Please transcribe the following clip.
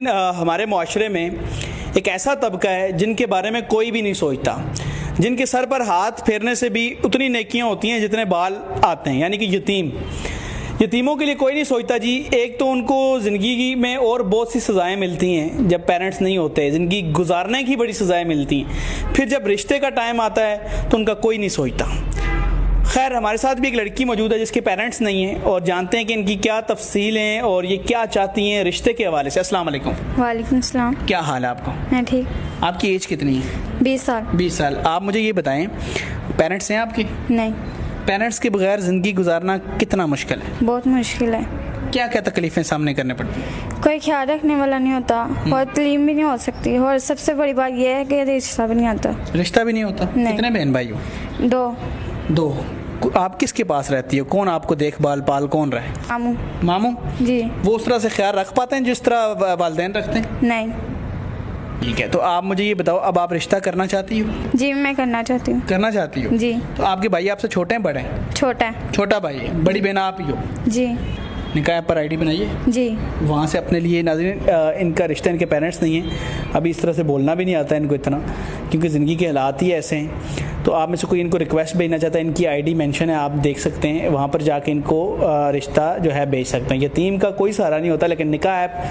हमारे माशरे में एक ऐसा तबका है जिनके बारे में कोई भी नहीं सोचता, जिनके सर पर हाथ फेरने से भी उतनी नेकियां होती हैं जितने बाल आते हैं, यानी कि यतीमों के लिए कोई नहीं सोचता जी। एक तो उनको ज़िंदगी में और बहुत सी सज़ाएं मिलती हैं जब पेरेंट्स नहीं होते, ज़िंदगी गुजारने की बड़ी सज़ाएं मिलती हैं। फिर जब रिश्ते का टाइम आता है तो उनका कोई नहीं सोचता। खैर, हमारे साथ भी एक लड़की मौजूद है जिसके पेरेंट्स नहीं हैं और जानते हैं कि इनकी क्या तफसील हैं और ये क्या चाहती हैं रिश्ते के हवाले से। अस्सलाम वालेकुम। वालेकुम सलाम। क्या हाल है आपका? मैं ठीक। आपकी एज कितनी है? 20 साल। 20 साल। आप मुझे ये बताएं, पेरेंट्स हैं आपके? नहीं। पेरेंट्स के बगैर ज़िंदगी गुजारना कितना मुश्किल है? बहुत मुश्किल है। क्या क्या तकलीफ़ें सामने करने पड़ती हैं? कोई ख्याल रखने वाला नहीं होता और तलीम भी नहीं हो सकती, और सबसे बड़ी बात यह है कि रिश्ता भी नहीं आता। रिश्ता भी नहीं होता? नहीं। कितने बहन भाई हो? 2। आप किसके पास रहती हो? कौन आपको देखभाल पाल कौन रहे? मामू। मामू जी। वो उस तरह से ख्याल रख पाते हैं जिस तरह वालिदैन रखते हैं? नहीं। ठीक है, तो आप मुझे ये बताओ, अब आप रिश्ता करना चाहती हो? जी, मैं करना चाहती हूँ। करना चाहती हो? जी। तो आपके भाई आपसे छोटे हैं बड़े हैं? छोटा है। छोटा भाई है, बड़ी बहन आप ही हो? जी। निकाह पर आईडी बनाइए, जी। वहाँ से अपने लिए नाज़रीन, इनका रिश्ता, इनके पेरेंट्स नहीं है, अभी इस तरह से बोलना भी नहीं आता इनको इतना, क्योंकि ज़िंदगी के हालात ही ऐसे हैं। तो आप में से कोई इनको रिक्वेस्ट भेजना चाहता है, इनकी आईडी मेंशन है, आप देख सकते हैं, वहाँ पर जाके इनको रिश्ता जो है भेज सकते हैं। यतीम का कोई सहारा नहीं होता, लेकिन निकाह ऐप